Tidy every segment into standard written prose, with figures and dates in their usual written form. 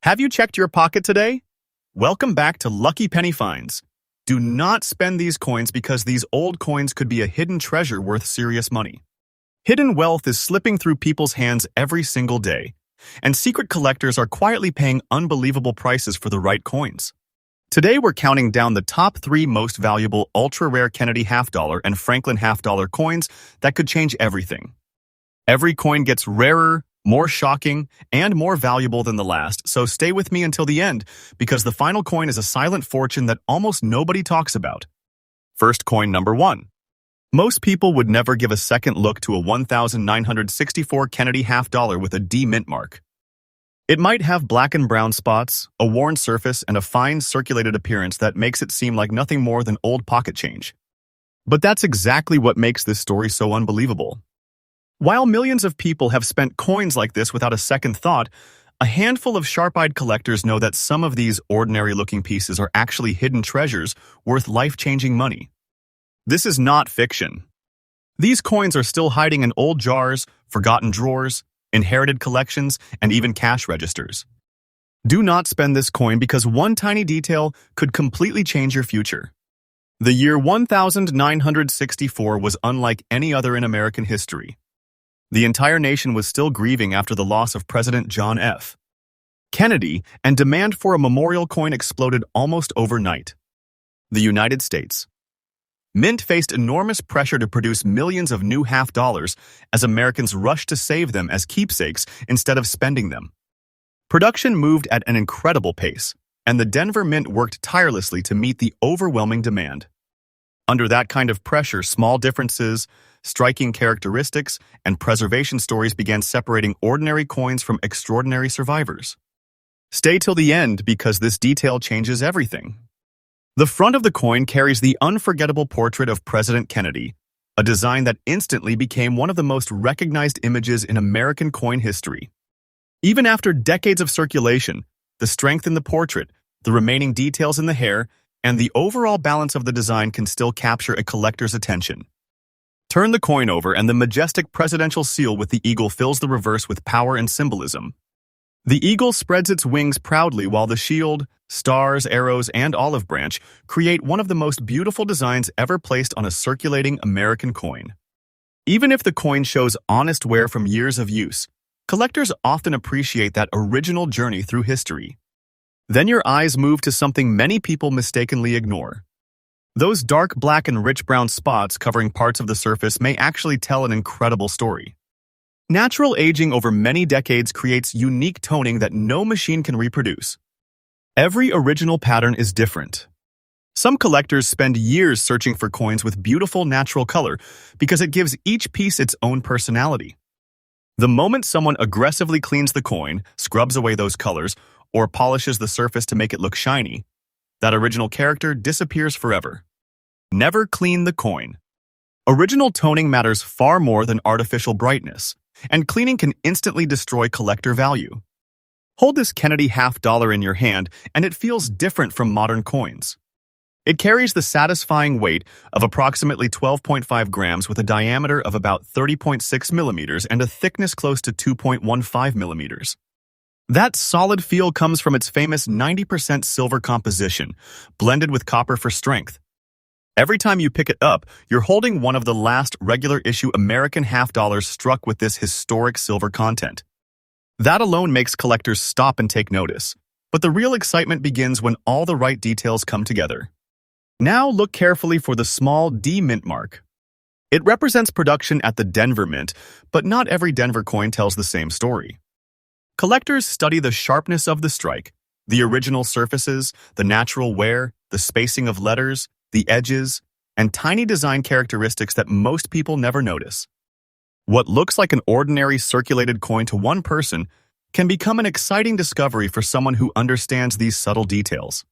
Have you checked your pocket today? Welcome back to Lucky Penny Finds. Do not spend these coins because these old coins could be a hidden treasure worth serious money. Hidden wealth is slipping through people's hands every single day, and secret collectors are quietly paying unbelievable prices for the right coins. Today we're counting down the top 3 most valuable ultra-rare Kennedy half-dollar and Franklin half-dollar coins that could change everything. Every coin gets rarer, more shocking, and more valuable than the last, so stay with me until the end, because the final coin is a silent fortune that almost nobody talks about. First coin number 1. Most people would never give a second look to a 1964 Kennedy half-dollar with a D mint mark. It might have black and brown spots, a worn surface, and a fine circulated appearance that makes it seem like nothing more than old pocket change. But that's exactly what makes this story so unbelievable. While millions of people have spent coins like this without a second thought, a handful of sharp-eyed collectors know that some of these ordinary-looking pieces are actually hidden treasures worth life-changing money. This is not fiction. These coins are still hiding in old jars, forgotten drawers, inherited collections, and even cash registers. Do not spend this coin because one tiny detail could completely change your future. The year 1964 was unlike any other in American history. The entire nation was still grieving after the loss of President John F. Kennedy, and demand for a memorial coin exploded almost overnight. The United States. Mint faced enormous pressure to produce millions of new half-dollars as Americans rushed to save them as keepsakes instead of spending them. Production moved at an incredible pace, and the Denver Mint worked tirelessly to meet the overwhelming demand. Under that kind of pressure, small differences, striking characteristics, and preservation stories began separating ordinary coins from extraordinary survivors. Stay till the end because this detail changes everything. The front of the coin carries the unforgettable portrait of President Kennedy, a design that instantly became one of the most recognized images in American coin history. Even after decades of circulation, the strength in the portrait, the remaining details in the hair, and the overall balance of the design can still capture a collector's attention. Turn the coin over and the majestic presidential seal with the eagle fills the reverse with power and symbolism. The eagle spreads its wings proudly while the shield, stars, arrows, and olive branch create one of the most beautiful designs ever placed on a circulating American coin. Even if the coin shows honest wear from years of use, collectors often appreciate that original journey through history. Then your eyes move to something many people mistakenly ignore. Those dark black and rich brown spots covering parts of the surface may actually tell an incredible story. Natural aging over many decades creates unique toning that no machine can reproduce. Every original pattern is different. Some collectors spend years searching for coins with beautiful natural color because it gives each piece its own personality. The moment someone aggressively cleans the coin, scrubs away those colors, or polishes the surface to make it look shiny, that original character disappears forever. Never clean the coin. Original toning matters far more than artificial brightness, and cleaning can instantly destroy collector value. Hold this Kennedy half-dollar in your hand, and it feels different from modern coins. It carries the satisfying weight of approximately 12.5 grams with a diameter of about 30.6 millimeters and a thickness close to 2.15 millimeters. That solid feel comes from its famous 90% silver composition, blended with copper for strength. Every time you pick it up, you're holding one of the last regular-issue American half-dollars struck with this historic silver content. That alone makes collectors stop and take notice, but the real excitement begins when all the right details come together. Now look carefully for the small D mint mark. It represents production at the Denver Mint, but not every Denver coin tells the same story. Collectors study the sharpness of the strike, the original surfaces, the natural wear, the spacing of letters, the edges, and tiny design characteristics that most people never notice. What looks like an ordinary circulated coin to one person can become an exciting discovery for someone who understands these subtle details.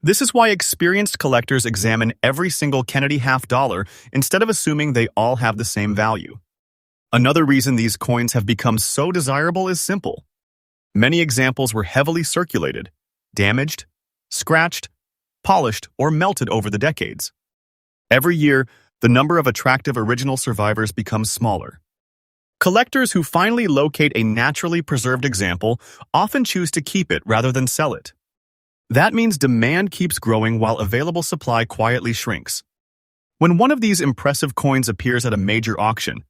This is why experienced collectors examine every single Kennedy half-dollar instead of assuming they all have the same value. Another reason these coins have become so desirable is simple. Many examples were heavily circulated, damaged, scratched, polished, or melted over the decades. Every year, the number of attractive original survivors becomes smaller. Collectors who finally locate a naturally preserved example often choose to keep it rather than sell it. That means demand keeps growing while available supply quietly shrinks. When one of these impressive coins appears at a major auction,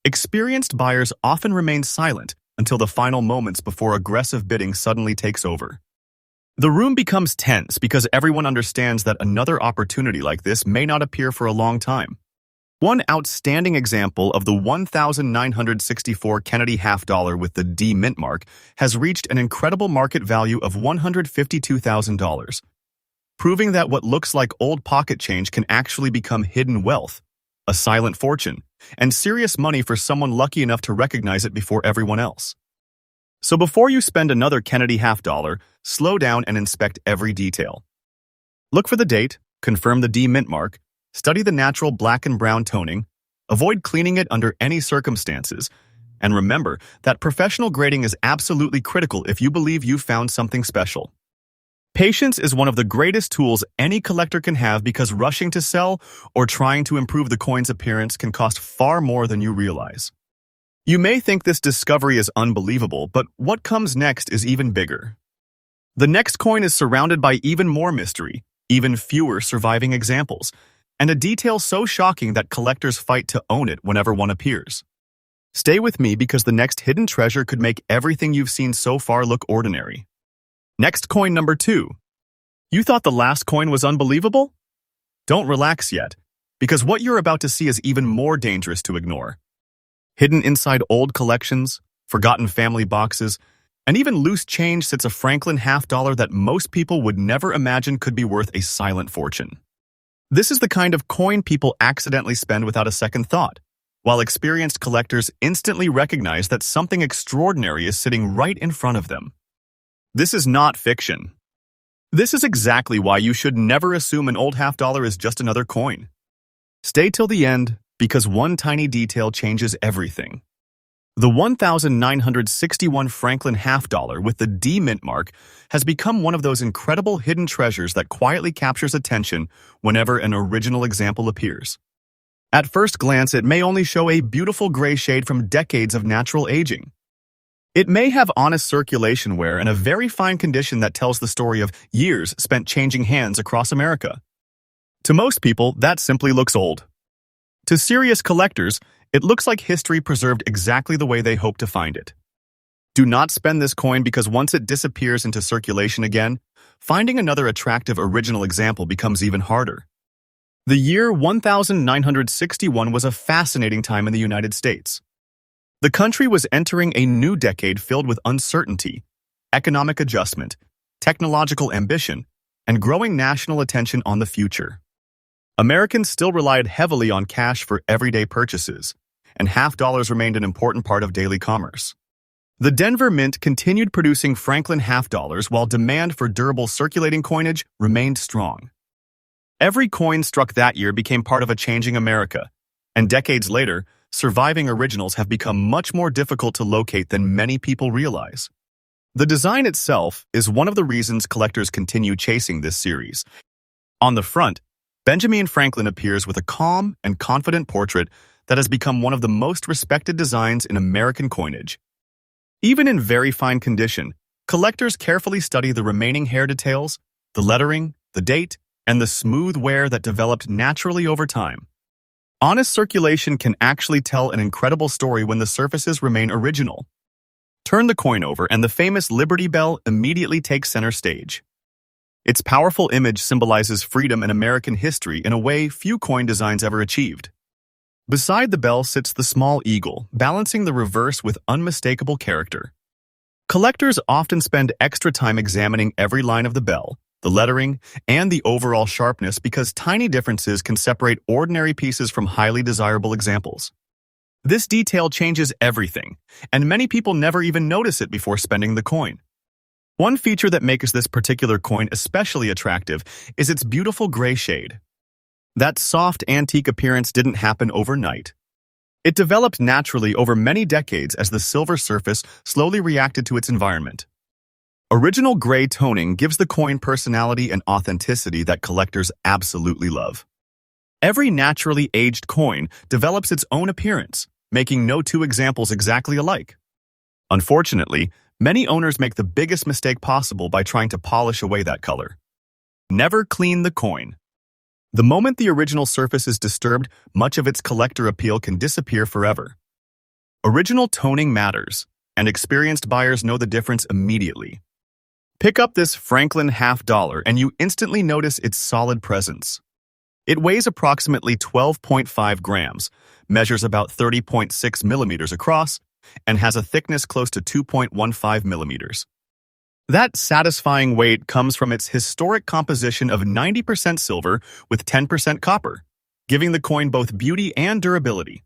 experienced buyers often remain silent until the final moments before aggressive bidding suddenly takes over. The room becomes tense because everyone understands that another opportunity like this may not appear for a long time. One outstanding example of the 1964 Kennedy half-dollar with the D mint mark has reached an incredible market value of $152,000, proving that what looks like old pocket change can actually become hidden wealth, a silent fortune, and serious money for someone lucky enough to recognize it before everyone else. So before you spend another Kennedy half-dollar, slow down and inspect every detail. Look for the date, confirm the D mint mark, study the natural black and brown toning, avoid cleaning it under any circumstances, and remember that professional grading is absolutely critical if you believe you've found something special. Patience is one of the greatest tools any collector can have because rushing to sell or trying to improve the coin's appearance can cost far more than you realize. You may think this discovery is unbelievable, but what comes next is even bigger. The next coin is surrounded by even more mystery, even fewer surviving examples, and a detail so shocking that collectors fight to own it whenever one appears. Stay with me because the next hidden treasure could make everything you've seen so far look ordinary. Next coin number 2. You thought the last coin was unbelievable? Don't relax yet, because what you're about to see is even more dangerous to ignore. Hidden inside old collections, forgotten family boxes, and even loose change sits a Franklin half-dollar that most people would never imagine could be worth a silent fortune. This is the kind of coin people accidentally spend without a second thought, while experienced collectors instantly recognize that something extraordinary is sitting right in front of them. This is not fiction. This is exactly why you should never assume an old half-dollar is just another coin. Stay till the end, because one tiny detail changes everything. The 1961 Franklin half-dollar with the D mint mark has become one of those incredible hidden treasures that quietly captures attention whenever an original example appears. At first glance, it may only show a beautiful gray shade from decades of natural aging. It may have honest circulation wear and a very fine condition that tells the story of years spent changing hands across America. To most people, that simply looks old. To serious collectors, it looks like history preserved exactly the way they hoped to find it. Do not spend this coin because once it disappears into circulation again, finding another attractive original example becomes even harder. The year 1961 was a fascinating time in the United States. The country was entering a new decade filled with uncertainty, economic adjustment, technological ambition, and growing national attention on the future. Americans still relied heavily on cash for everyday purchases, and half-dollars remained an important part of daily commerce. The Denver Mint continued producing Franklin half-dollars while demand for durable circulating coinage remained strong. Every coin struck that year became part of a changing America, and decades later, surviving originals have become much more difficult to locate than many people realize. The design itself is one of the reasons collectors continue chasing this series. On the front, Benjamin Franklin appears with a calm and confident portrait that has become one of the most respected designs in American coinage. Even in very fine condition, collectors carefully study the remaining hair details, the lettering, the date, and the smooth wear that developed naturally over time. Honest circulation can actually tell an incredible story when the surfaces remain original. Turn the coin over and the famous Liberty Bell immediately takes center stage. Its powerful image symbolizes freedom in American history in a way few coin designs ever achieved. Beside the bell sits the small eagle, balancing the reverse with unmistakable character. Collectors often spend extra time examining every line of the bell, the lettering, and the overall sharpness because tiny differences can separate ordinary pieces from highly desirable examples. This detail changes everything, and many people never even notice it before spending the coin. One feature that makes this particular coin especially attractive is its beautiful gray shade. That soft antique appearance didn't happen overnight. It developed naturally over many decades as the silver surface slowly reacted to its environment. Original gray toning gives the coin personality and authenticity that collectors absolutely love. Every naturally aged coin develops its own appearance, making no two examples exactly alike. Unfortunately, many owners make the biggest mistake possible by trying to polish away that color. Never clean the coin. The moment the original surface is disturbed, much of its collector appeal can disappear forever. Original toning matters, and experienced buyers know the difference immediately. Pick up this Franklin $50 and you instantly notice its solid presence. It weighs approximately 12.5 grams, measures about 30.6 millimeters across, and has a thickness close to 2.15 millimeters. That satisfying weight comes from its historic composition of 90% silver with 10% copper, giving the coin both beauty and durability.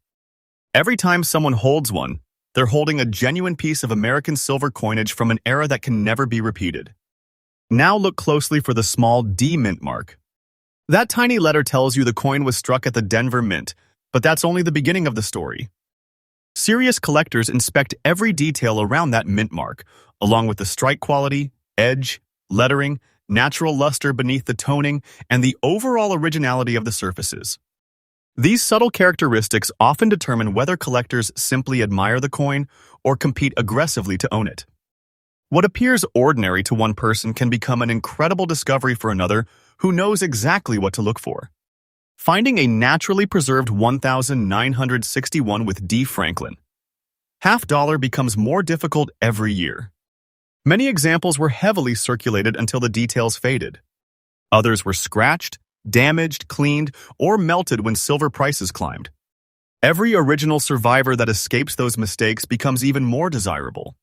Every time someone holds one, they're holding a genuine piece of American silver coinage from an era that can never be repeated. Now look closely for the small D mint mark. That tiny letter tells you the coin was struck at the Denver Mint, but that's only the beginning of the story. Serious collectors inspect every detail around that mint mark, along with the strike quality, edge, lettering, natural luster beneath the toning, and the overall originality of the surfaces. These subtle characteristics often determine whether collectors simply admire the coin or compete aggressively to own it. What appears ordinary to one person can become an incredible discovery for another who knows exactly what to look for. Finding a naturally preserved 1961 with D. Franklin $50 becomes more difficult every year. Many examples were heavily circulated until the details faded. Others were scratched, damaged, cleaned, or melted when silver prices climbed. Every original survivor that escapes those mistakes becomes even more desirable.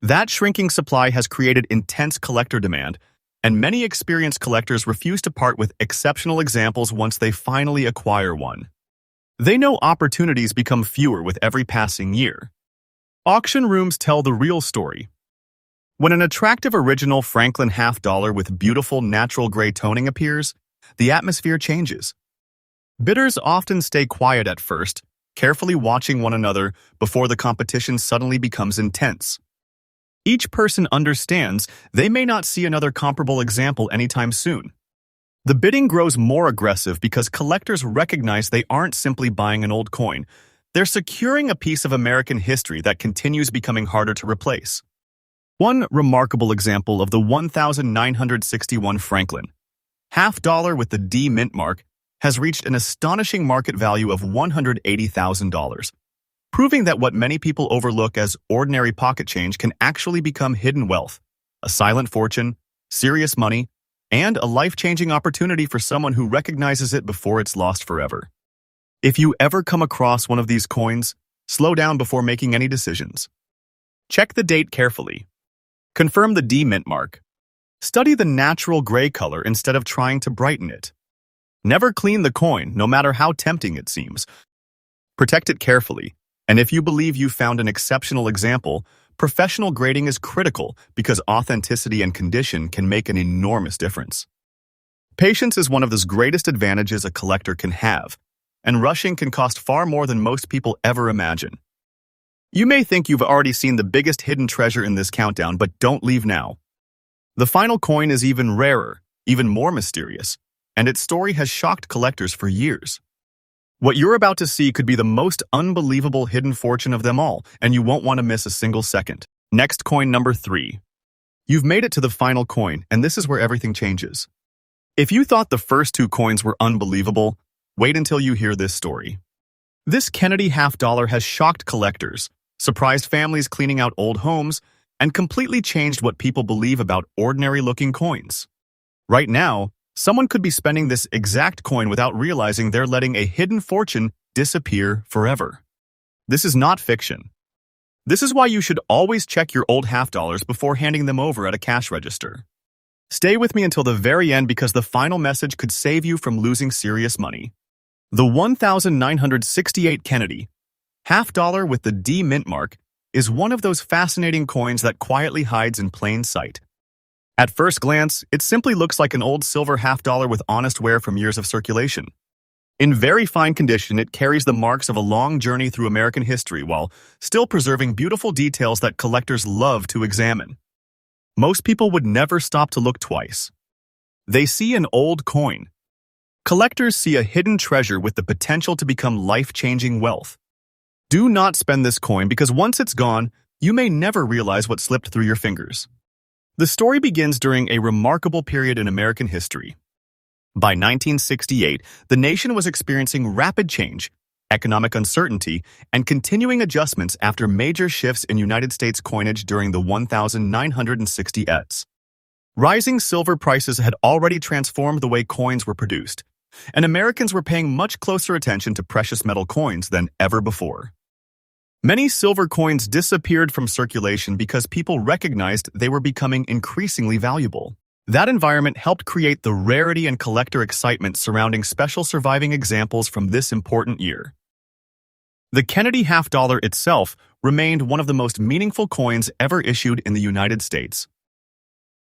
That shrinking supply has created intense collector demand, and many experienced collectors refuse to part with exceptional examples once they finally acquire one. They know opportunities become fewer with every passing year. Auction rooms tell the real story. When an attractive original Franklin $50 with beautiful natural gray toning appears, the atmosphere changes. Bidders often stay quiet at first, carefully watching one another before the competition suddenly becomes intense. Each person understands they may not see another comparable example anytime soon. The bidding grows more aggressive because collectors recognize they aren't simply buying an old coin. They're securing a piece of American history that continues becoming harder to replace. One remarkable example of the 1961 Franklin $50 with the D mint mark has reached an astonishing market value of $180,000. Proving that what many people overlook as ordinary pocket change can actually become hidden wealth, a silent fortune, serious money, and a life-changing opportunity for someone who recognizes it before it's lost forever. If you ever come across one of these coins, slow down before making any decisions. Check the date carefully. Confirm the D mint mark. Study the natural gray color instead of trying to brighten it. Never clean the coin, no matter how tempting it seems. Protect it carefully. And if you believe you found an exceptional example, professional grading is critical because authenticity and condition can make an enormous difference. Patience is one of the greatest advantages a collector can have, and rushing can cost far more than most people ever imagine. You may think you've already seen the biggest hidden treasure in this countdown, but don't leave now. The final coin is even rarer, even more mysterious, and its story has shocked collectors for years. What you're about to see could be the most unbelievable hidden fortune of them all, and you won't want to miss a single second. Next, coin number 3. You've made it to the final coin, and this is where everything changes. If you thought the first 2 coins were unbelievable, wait until you hear this story. This Kennedy $50 has shocked collectors, surprised families cleaning out old homes, and completely changed what people believe about ordinary-looking coins. Right now, someone could be spending this exact coin without realizing they're letting a hidden fortune disappear forever. This is not fiction. This is why you should always check your old $50 before handing them over at a cash register. Stay with me until the very end because the final message could save you from losing serious money. The 1968 Kennedy $50 with the D mint mark is one of those fascinating coins that quietly hides in plain sight. At first glance, it simply looks like an old silver $50 with honest wear from years of circulation. In very fine condition, it carries the marks of a long journey through American history while still preserving beautiful details that collectors love to examine. Most people would never stop to look twice. They see an old coin. Collectors see a hidden treasure with the potential to become life-changing wealth. Do not spend this coin because once it's gone, you may never realize what slipped through your fingers. The story begins during a remarkable period in American history. By 1968, the nation was experiencing rapid change, economic uncertainty, and continuing adjustments after major shifts in United States coinage during the 1960s. Rising silver prices had already transformed the way coins were produced, and Americans were paying much closer attention to precious metal coins than ever before. Many silver coins disappeared from circulation because people recognized they were becoming increasingly valuable. That environment helped create the rarity and collector excitement surrounding special surviving examples from this important year. The Kennedy half-dollar itself remained one of the most meaningful coins ever issued in the United States.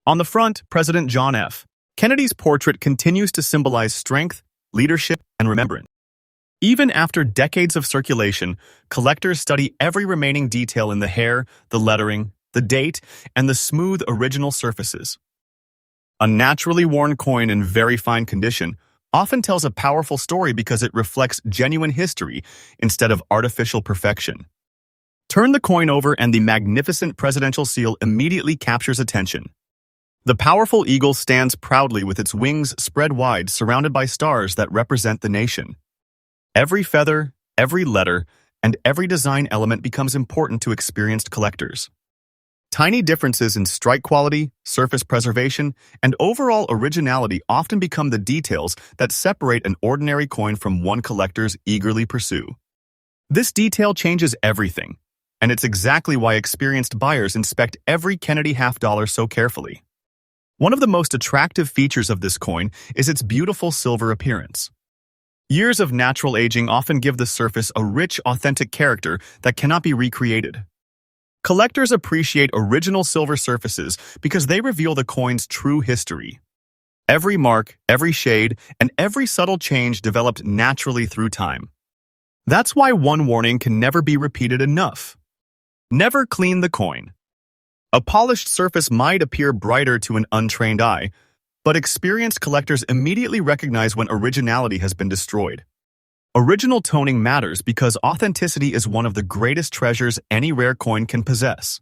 On the front, President John F. Kennedy's portrait continues to symbolize strength, leadership, and remembrance. Even after decades of circulation, collectors study every remaining detail in the hair, the lettering, the date, and the smooth original surfaces. A naturally worn coin in very fine condition often tells a powerful story because it reflects genuine history instead of artificial perfection. Turn the coin over and the magnificent presidential seal immediately captures attention. The powerful eagle stands proudly with its wings spread wide, surrounded by stars that represent the nation. Every feather, every letter, and every design element becomes important to experienced collectors. Tiny differences in strike quality, surface preservation, and overall originality often become the details that separate an ordinary coin from one collector's eagerly pursue. This detail changes everything, and it's exactly why experienced buyers inspect every Kennedy half-dollar so carefully. One of the most attractive features of this coin is its beautiful silver appearance. Years of natural aging often give the surface a rich, authentic character that cannot be recreated. Collectors appreciate original silver surfaces because they reveal the coin's true history. Every mark, every shade, and every subtle change developed naturally through time. That's why one warning can never be repeated enough. Never clean the coin. A polished surface might appear brighter to an untrained eye, but experienced collectors immediately recognize when originality has been destroyed. Original toning matters because authenticity is one of the greatest treasures any rare coin can possess.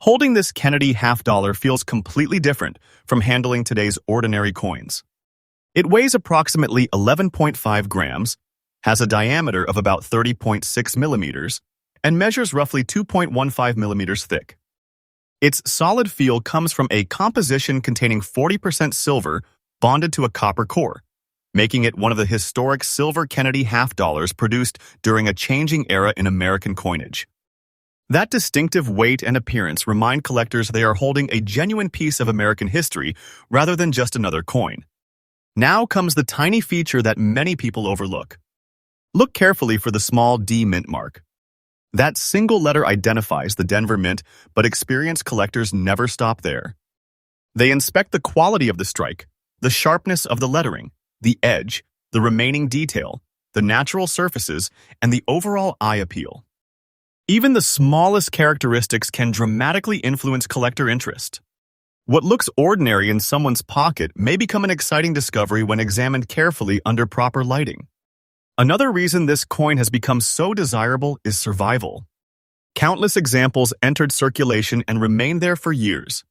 Holding this Kennedy half-dollar feels completely different from handling today's ordinary coins. It weighs approximately 11.5 grams, has a diameter of about 30.6 millimeters, and measures roughly 2.15 millimeters thick. Its solid feel comes from a composition containing 40% silver bonded to a copper core, making it one of the historic silver Kennedy half-dollars produced during a changing era in American coinage. That distinctive weight and appearance remind collectors they are holding a genuine piece of American history rather than just another coin. Now comes the tiny feature that many people overlook. Look carefully for the small D mint mark. That single letter identifies the Denver Mint, but experienced collectors never stop there. They inspect the quality of the strike, the sharpness of the lettering, the edge, the remaining detail, the natural surfaces, and the overall eye appeal. Even the smallest characteristics can dramatically influence collector interest. What looks ordinary in someone's pocket may become an exciting discovery when examined carefully under proper lighting. Another reason this coin has become so desirable is survival. Countless examples entered circulation and remained there for years.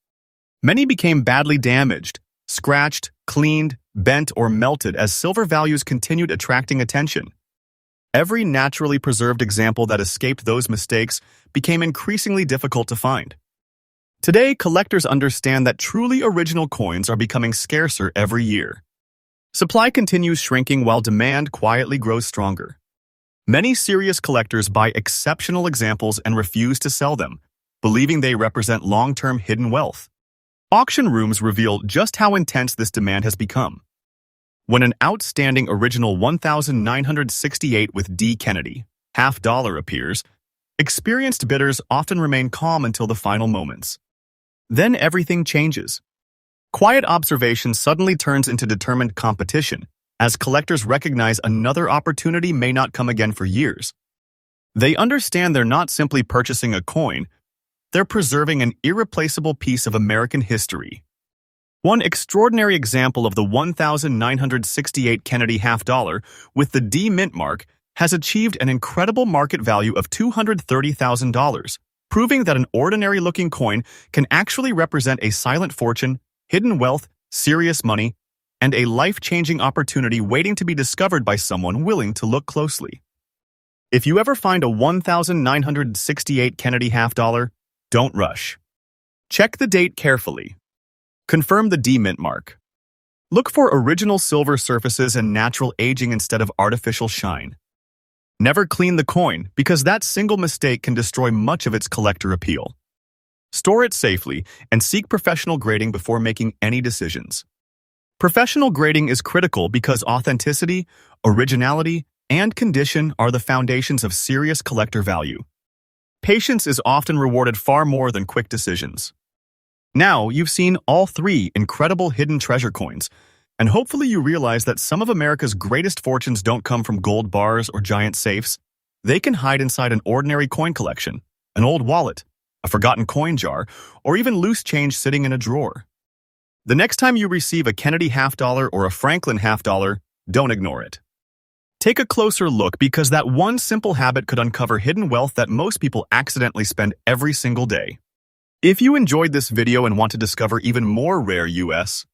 Many became badly damaged, scratched, cleaned, bent, or melted as silver values continued attracting attention. Every naturally preserved example that escaped those mistakes became increasingly difficult to find. Today, collectors understand that truly original coins are becoming scarcer every year. Supply continues shrinking while demand quietly grows stronger. Many serious collectors buy exceptional examples and refuse to sell them, believing they represent long-term hidden wealth. Auction rooms reveal just how intense this demand has become. When an outstanding original 1968 with D. Kennedy half-dollar appears, experienced bidders often remain calm until the final moments. Then everything changes. Quiet observation suddenly turns into determined competition, as collectors recognize another opportunity may not come again for years. They understand they're not simply purchasing a coin, they're preserving an irreplaceable piece of American history. One extraordinary example of the 1968 Kennedy half-dollar with the D mint mark has achieved an incredible market value of $230,000, proving that an ordinary-looking coin can actually represent a silent fortune, hidden wealth, serious money, and a life-changing opportunity waiting to be discovered by someone willing to look closely. If you ever find a 1,968 Kennedy half dollar, don't rush. Check the date carefully. Confirm the D-mint mark. Look for original silver surfaces and natural aging instead of artificial shine. Never clean the coin, because that single mistake can destroy much of its collector appeal. Store it safely and seek professional grading before making any decisions. Professional grading is critical because authenticity, originality, and condition are the foundations of serious collector value. Patience is often rewarded far more than quick decisions. Now, you've seen all three incredible hidden treasure coins, and hopefully you realize that some of America's greatest fortunes don't come from gold bars or giant safes. They can hide inside an ordinary coin collection, an old wallet, a forgotten coin jar, or even loose change sitting in a drawer. The next time you receive a Kennedy half dollar or a Franklin half dollar, don't ignore it. Take a closer look, because that one simple habit could uncover hidden wealth that most people accidentally spend every single day. If you enjoyed this video and want to discover even more rare U.S.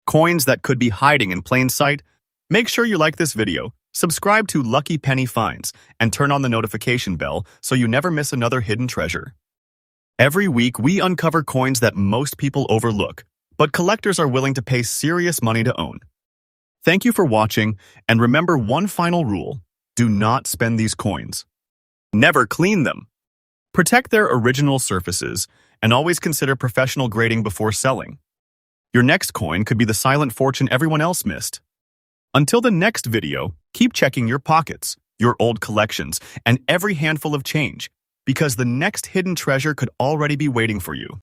coins that could be hiding in plain sight, make sure you like this video, subscribe to Lucky Penny Finds, and turn on the notification bell so you never miss another hidden treasure. Every week, we uncover coins that most people overlook, but collectors are willing to pay serious money to own. Thank you for watching, and remember one final rule: do not spend these coins. Never clean them. Protect their original surfaces, and always consider professional grading before selling. Your next coin could be the silent fortune everyone else missed. Until the next video, keep checking your pockets, your old collections, and every handful of change, because the next hidden treasure could already be waiting for you.